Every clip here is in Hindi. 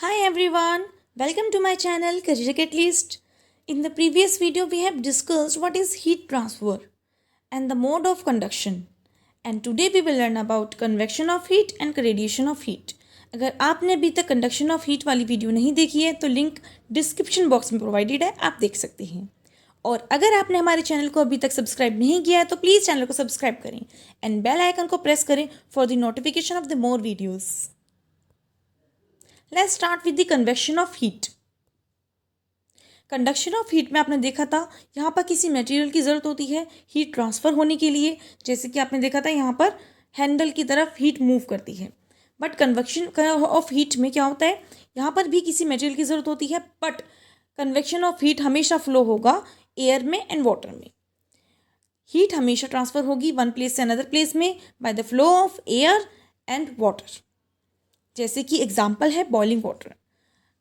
Hi everyone, welcome to my channel Career Catalyst. In the previous video we have discussed what is heat transfer and the mode of conduction. And today we will learn about convection of heat and radiation of heat. अगर आपने अभी तक कंडक्शन ऑफ हीट वाली वीडियो नहीं देखी है तो लिंक डिस्क्रिप्शन बॉक्स में प्रोवाइडेड है, आप देख सकते हैं। और अगर आपने हमारे चैनल को अभी तक सब्सक्राइब नहीं किया है तो प्लीज़ चैनल को सब्सक्राइब करें एंड बेल आइकन को प्रेस करें for the notification of the more videos. Let's start with the convection of heat. Conduction of heat में आपने देखा था यहाँ पर किसी मटेरियल की ज़रूरत होती है हीट ट्रांसफ़र होने के लिए, जैसे कि आपने देखा था यहाँ पर हैंडल की तरफ हीट मूव करती है। बट कन्वेक्शन ऑफ हीट में क्या होता है, यहाँ पर भी किसी मटेरियल की ज़रूरत होती है, बट कन्वेक्शन ऑफ हीट हमेशा फ्लो होगा एयर में एंड वाटर में। हीट हमेशा ट्रांसफ़र होगी वन प्लेस से अनदर प्लेस में by the flow of air and water. जैसे कि एग्जाम्पल है बॉइलिंग वाटर।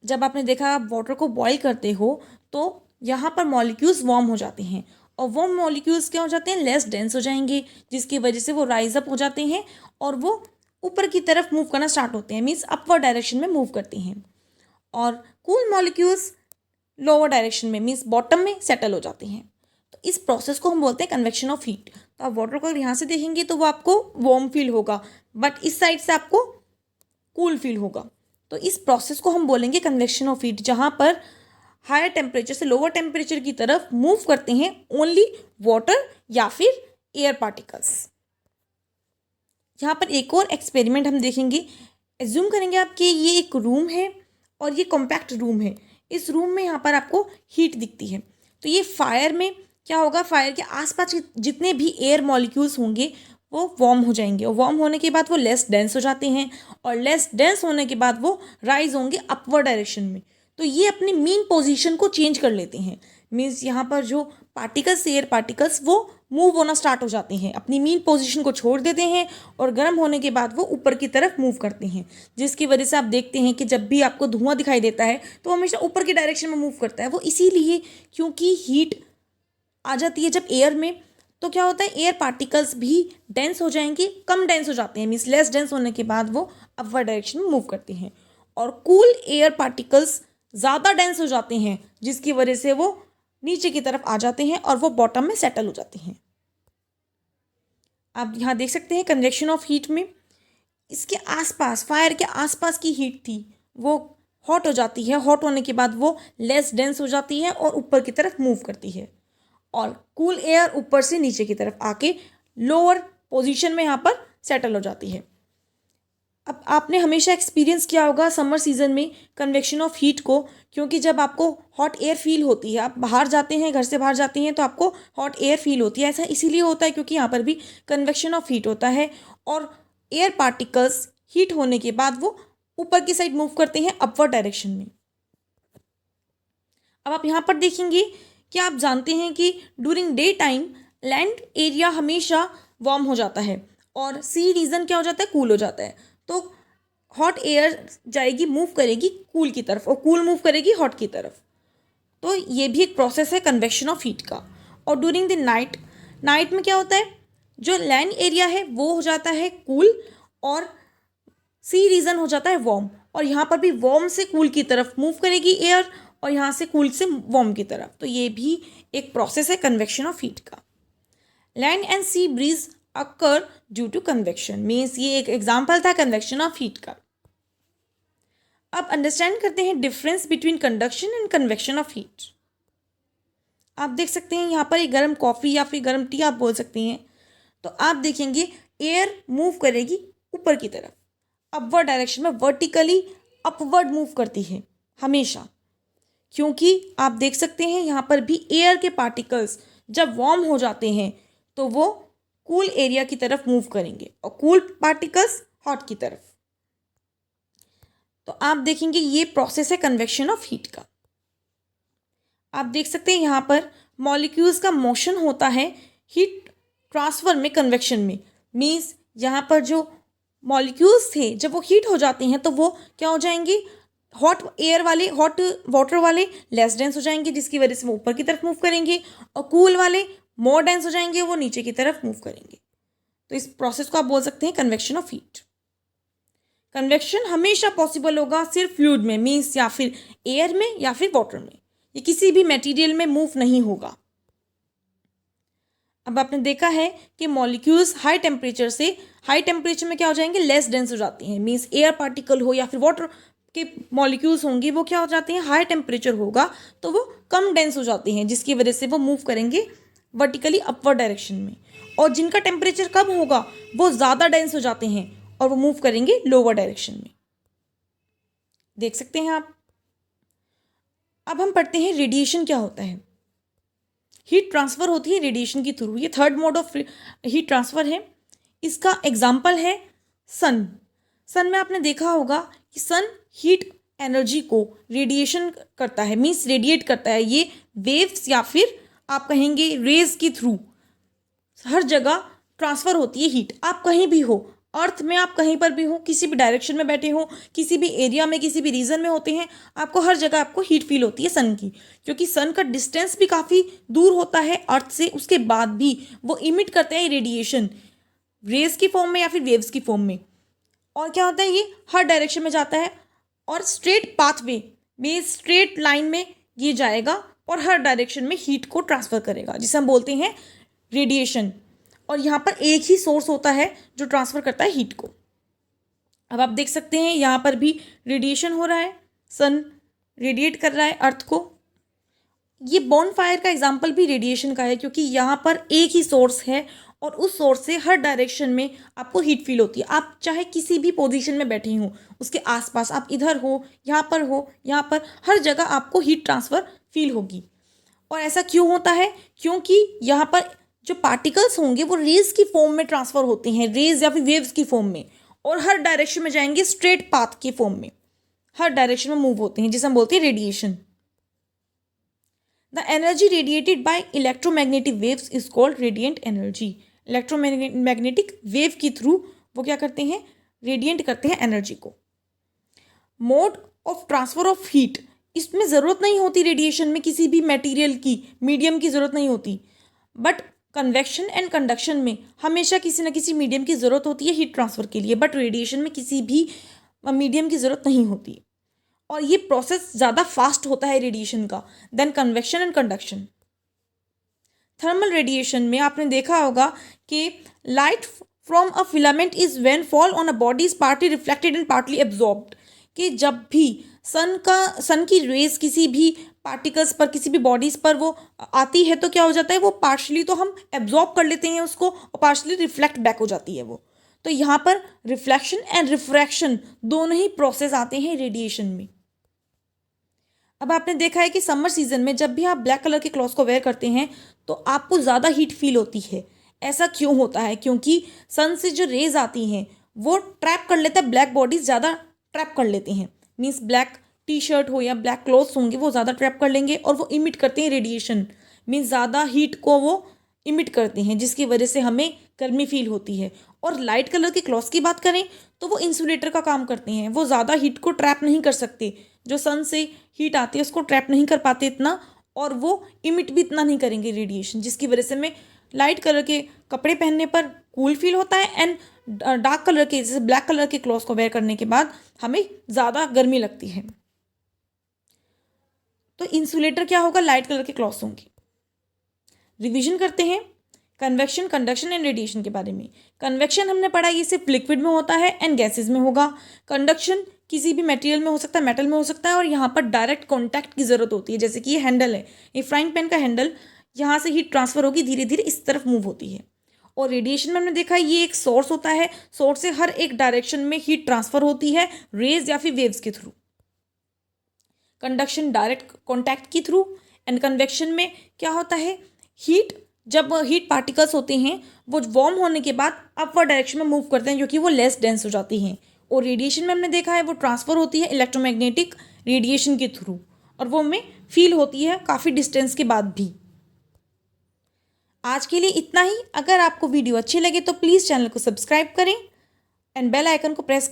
जब आपने देखा आप वाटर को बॉईल करते हो तो यहाँ पर मॉलिक्यूल्स वार्म हो जाते हैं और वो मॉलिक्यूल्स क्या हो जाते हैं, लेस डेंस हो जाएंगे, जिसकी वजह से वो राइज अप हो जाते हैं और वो ऊपर की तरफ मूव करना स्टार्ट होते हैं, मीन्स अपवर्ड डायरेक्शन में मूव करते हैं। और कूल मॉलिक्यूल्स लोअर डायरेक्शन में मीन्स बॉटम में सेटल हो जाते हैं। तो इस प्रोसेस को हम बोलते हैं कन्वेक्शन ऑफ हीट। तो आप वाटर को यहाँ से देखेंगे तो वो आपको वार्म फील होगा, बट इस साइड से आपको कूल फील होगा। तो इस प्रोसेस को हम बोलेंगे कन्वेक्शन ऑफ हीट, जहाँ पर हायर टेम्परेचर से लोअर टेम्परेचर की तरफ मूव करते हैं ओनली वाटर या फिर एयर पार्टिकल्स। यहाँ पर एक और एक्सपेरिमेंट हम देखेंगे। एज्यूम करेंगे आपके ये एक रूम है और ये कॉम्पैक्ट रूम है। इस रूम में यहाँ पर आपको हीट दिखती है। तो ये फायर में क्या होगा, फायर के आसपास जितने भी एयर मॉलिक्यूल्स होंगे वो वार्म हो जाएंगे और वार्म होने के बाद वो लेस डेंस हो जाते हैं और लेस डेंस होने के बाद वो राइज होंगे अपवर्ड डायरेक्शन में। तो ये अपनी मीन पोजीशन को चेंज कर लेते हैं, मीन्स यहाँ पर जो पार्टिकल्स एयर पार्टिकल्स वो मूव होना स्टार्ट हो जाते हैं, अपनी मीन पोजीशन को छोड़ देते हैं और गर्म होने के बाद वो ऊपर की तरफ मूव करते हैं, जिसकी वजह से आप देखते हैं कि जब भी आपको धुआं दिखाई देता है तो हमेशा ऊपर की डायरेक्शन में मूव करता है। वो इसीलिए क्योंकि हीट आ जाती है जब एयर में, तो क्या होता है एयर पार्टिकल्स भी डेंस हो जाएंगे, कम डेंस हो जाते हैं, मीन्स लेस डेंस होने के बाद वो अपवर्ड डायरेक्शन में मूव करते हैं। और कूल एयर पार्टिकल्स ज़्यादा डेंस हो जाते हैं, जिसकी वजह से वो नीचे की तरफ आ जाते हैं और वो बॉटम में सेटल हो जाते हैं। आप यहाँ देख सकते हैं कन्वेक्शन ऑफ हीट में इसके आसपास, फायर के आसपास की हीट थी वो हॉट हो जाती है, हॉट होने के बाद वो लेस डेंस हो जाती है और ऊपर की तरफ मूव करती है और कूल एयर ऊपर से नीचे की तरफ आके लोअर पोजीशन में यहाँ पर सेटल हो जाती है। अब आपने हमेशा एक्सपीरियंस किया होगा समर सीजन में कन्वेक्शन ऑफ हीट को, क्योंकि जब आपको हॉट एयर फील होती है, आप बाहर जाते हैं, घर से बाहर जाते हैं तो आपको हॉट एयर फील होती है। ऐसा इसीलिए होता है क्योंकि यहाँ पर भी कन्वेक्शन ऑफ हीट होता है और एयर पार्टिकल्स हीट होने के बाद वो ऊपर की साइड मूव करते हैं अपवर्ड डायरेक्शन में। अब आप यहाँ पर देखेंगे, क्या आप जानते हैं कि during day time land area हमेशा वार्म हो जाता है और सी रीजन क्या हो जाता है, कूल हो जाता है। तो हॉट एयर जाएगी, मूव करेगी कूल की तरफ और कूल मूव करेगी हॉट की तरफ। तो ये भी एक प्रोसेस है कन्वेक्शन ऑफ हीट का। और ड्यूरिंग द नाइट, नाइट में क्या होता है, जो लैंड एरिया है वो हो जाता है कूल और सी रीजन हो जाता है वार्म, और यहाँ पर भी वार्म से कूल की तरफ मूव करेगी एयर और यहाँ से कूल से वार्म की तरफ। तो ये भी एक प्रोसेस है कन्वेक्शन ऑफ हीट का। Land and sea breeze occur due to convection, means ये एक एग्जाम्पल था कन्वेक्शन ऑफ हीट का। अब अंडरस्टैंड करते हैं difference between conduction and convection of heat. आप देख सकते हैं यहाँ पर एक गर्म कॉफ़ी या फिर गर्म टी आप बोल सकते हैं। तो आप देखेंगे एयर मूव करेगी ऊपर की तरफ अपवर्ड डायरेक्शन में, वर्टिकली अपवर्ड मूव करती है हमेशा, क्योंकि आप देख सकते हैं यहाँ पर भी एयर के पार्टिकल्स जब वार्म हो जाते हैं तो वो कूल एरिया की तरफ मूव करेंगे और कूल पार्टिकल्स हॉट की तरफ। तो आप देखेंगे ये प्रोसेस है कन्वेक्शन ऑफ हीट का। आप देख सकते हैं यहाँ पर मॉलिक्यूल्स का मोशन होता है हीट ट्रांसफर में, कन्वेक्शन में, मीन्स यहाँ पर जो मॉलिक्यूल्स थे जब वो हीट हो जाते हैं तो वो क्या हो जाएंगे, हॉट एयर वाले, हॉट वाटर वाले लेस डेंस हो जाएंगे, जिसकी वजह से वो ऊपर की तरफ मूव करेंगे, और कूल वाले मोर डेंस हो जाएंगे, वो नीचे की तरफ मूव करेंगे। तो इस प्रोसेस को आप बोल सकते हैं कन्वेक्शन ऑफ हीट। कन्वेक्शन हमेशा पॉसिबल होगा सिर्फ फ्लूइड में, मीन्स या फिर एयर में या फिर वाटर में, ये किसी भी मटेरियल में मूव नहीं होगा। अब आपने देखा है कि मॉलिक्यूल्स हाई टेम्परेचर से, हाई टेम्परेचर में क्या हो जाएंगे, लेस डेंस हो जाती हैं, मीन्स एयर पार्टिकल हो या फिर वाटर के मॉलिक्यूल्स होंगे वो क्या हो जाते हैं, हाई टेम्परेचर होगा तो वो कम डेंस हो जाते हैं, जिसकी वजह से वो मूव करेंगे वर्टिकली अपवर्ड डायरेक्शन में। और जिनका टेम्परेचर कम होगा वो ज़्यादा डेंस हो जाते हैं और वो मूव करेंगे लोअर डायरेक्शन में। देख सकते हैं आप। अब हम पढ़ते हैं रेडिएशन क्या होता है। हीट ट्रांसफ़र होती है रेडिएशन के थ्रू, ये third mode of heat transfer है। इसका एग्जाम्पल है सन। सन में आपने देखा होगा कि सन हीट एनर्जी को रेडिएशन करता है, मीन्स रेडिएट करता है, ये वेव्स या फिर आप कहेंगे रेज के थ्रू हर जगह ट्रांसफ़र होती है हीट। आप कहीं भी हो, अर्थ में आप कहीं पर भी हो, किसी भी डायरेक्शन में बैठे हो, किसी भी एरिया में, किसी भी रीजन में होते हैं, आपको हर जगह आपको हीट फील होती है सन की, क्योंकि सन का डिस्टेंस भी काफ़ी दूर होता है अर्थ से, उसके बाद भी वो इमिट करते हैं रेडिएशन रेज की फॉर्म में या फिर वेव्स की फॉर्म में। और क्या होता है, ये हर डायरेक्शन में जाता है और स्ट्रेट पाथवे में, स्ट्रेट लाइन में ये जाएगा और हर डायरेक्शन में हीट को ट्रांसफ़र करेगा, जिसे हम बोलते हैं रेडिएशन। और यहाँ पर एक ही सोर्स होता है जो ट्रांसफ़र करता है हीट को। अब आप देख सकते हैं यहाँ पर भी रेडिएशन हो रहा है, सन रेडिएट कर रहा है अर्थ को। ये बॉनफायर का एग्जाम्पल भी रेडिएशन का है, क्योंकि यहाँ पर एक ही सोर्स है और उस सोर्स से हर डायरेक्शन में आपको हीट फील होती है। आप चाहे किसी भी पोजीशन में बैठे हों, उसके आसपास, आप इधर हो, यहाँ पर हो, यहाँ पर, हर जगह आपको हीट ट्रांसफ़र फील होगी। और ऐसा क्यों होता है, क्योंकि यहाँ पर जो पार्टिकल्स होंगे वो रेज की फॉर्म में ट्रांसफ़र होते हैं, रेज या फिर वेव्स की फॉर्म में, और हर डायरेक्शन में जाएंगे स्ट्रेट पाथ के फॉर्म में, हर डायरेक्शन में मूव होते हैं, जिसे हम बोलते हैं radiation. The energy radiated by electromagnetic waves is called radiant energy. Electromagnetic wave के थ्रू वो क्या करते हैं, रेडिएंट करते हैं एनर्जी को। Mode of transfer of heat, इसमें ज़रूरत नहीं होती रेडिएशन में किसी भी मटेरियल की, मीडियम की ज़रूरत नहीं होती, बट कन्वेक्शन एंड कंडक्शन में हमेशा किसी न किसी मीडियम की ज़रूरत होती है हीट ट्रांसफ़र के लिए, बट रेडिएशन में किसी भी मीडियम की ज़रूरत नहीं होती। और ये प्रोसेस ज़्यादा फास्ट होता है रेडिएशन का then convection and conduction. Thermal radiation में आपने देखा होगा कि light from a filament is when fall on a body is partly reflected and partly absorbed, कि जब भी सन की रेज किसी भी पार्टिकल्स पर, किसी भी बॉडीज़ पर वो आती है तो क्या हो जाता है, वो पार्शली तो हम एब्जॉर्ब कर लेते हैं उसको और पार्शली रिफ्लेक्ट बैक हो जाती है वो। तो यहाँ पर रिफ्लेक्शन एंड रिफ्रैक्शन दोनों ही प्रोसेस आते हैं रेडिएशन में। अब आपने देखा है कि समर सीजन में जब भी आप ब्लैक कलर के क्लॉथ्स को वेयर करते हैं तो आपको ज़्यादा हीट फील होती है। ऐसा क्यों होता है, क्योंकि सन से जो रेज आती हैं वो ट्रैप कर लेता है, ब्लैक बॉडीज़ ज़्यादा ट्रैप कर लेते हैं, मीन्स ब्लैक टी शर्ट हो या ब्लैक क्लॉथ्स होंगे वो ज़्यादा ट्रैप कर लेंगे और वो इमिट करते हैं रेडिएशन, मीन्स ज़्यादा हीट को वो इमिट करते हैं, जिसकी वजह से हमें गर्मी फील होती है। और लाइट कलर के क्लॉथ्स की बात करें तो वो इंसुलेटर का काम करते हैं, वो ज़्यादा हीट को ट्रैप नहीं कर सकते, जो सन से हीट आती है उसको ट्रैप नहीं कर पाते इतना, और वो इमिट भी इतना नहीं करेंगे रेडिएशन, जिसकी वजह से हमें लाइट कलर के कपड़े पहनने पर कूल फील होता है एंड डार्क कलर के, जैसे ब्लैक कलर के क्लॉथ्स को वेयर करने के बाद हमें ज़्यादा गर्मी लगती है। तो इंसुलेटर क्या होगा, लाइट कलर के क्लॉथ्स होंगे। रिवीजन करते हैं कन्वेक्शन, कंडक्शन एंड रेडिएशन के बारे में। कन्वेक्शन हमने पढ़ा ये सिर्फ लिक्विड में होता है एंड गैसेज में होगा। कंडक्शन किसी भी मटेरियल में हो सकता है, मेटल में हो सकता है, और यहाँ पर डायरेक्ट कॉन्टैक्ट की ज़रूरत होती है, जैसे कि ये हैंडल है, ये फ्राइंग पैन का हैंडल, यहाँ से हीट ट्रांसफ़र होगी, धीरे धीरे इस तरफ मूव होती है। और रेडिएशन में हमने देखा ये एक सोर्स होता है, सोर्स से हर एक डायरेक्शन में हीट ट्रांसफ़र होती है रेज या फिर वेव्स के थ्रू। कंडक्शन डायरेक्ट कॉन्टैक्ट के थ्रू, एंड कन्वेक्शन में क्या होता है, हीट, जब हीट पार्टिकल्स होते हैं वो वार्म होने के बाद अपवर्ड डायरेक्शन में मूव करते हैं क्योंकि वो लेस डेंस हो जाती हैं। और रेडिएशन में हमने देखा है वो ट्रांसफ़र होती है इलेक्ट्रोमैग्नेटिक रेडिएशन के थ्रू, और वो हमें फील होती है काफ़ी डिस्टेंस के बाद भी। आज के लिए इतना ही। अगर आपको वीडियो अच्छी लगे तो प्लीज़ चैनल को सब्सक्राइब करें एंड बेल आइकन को प्रेस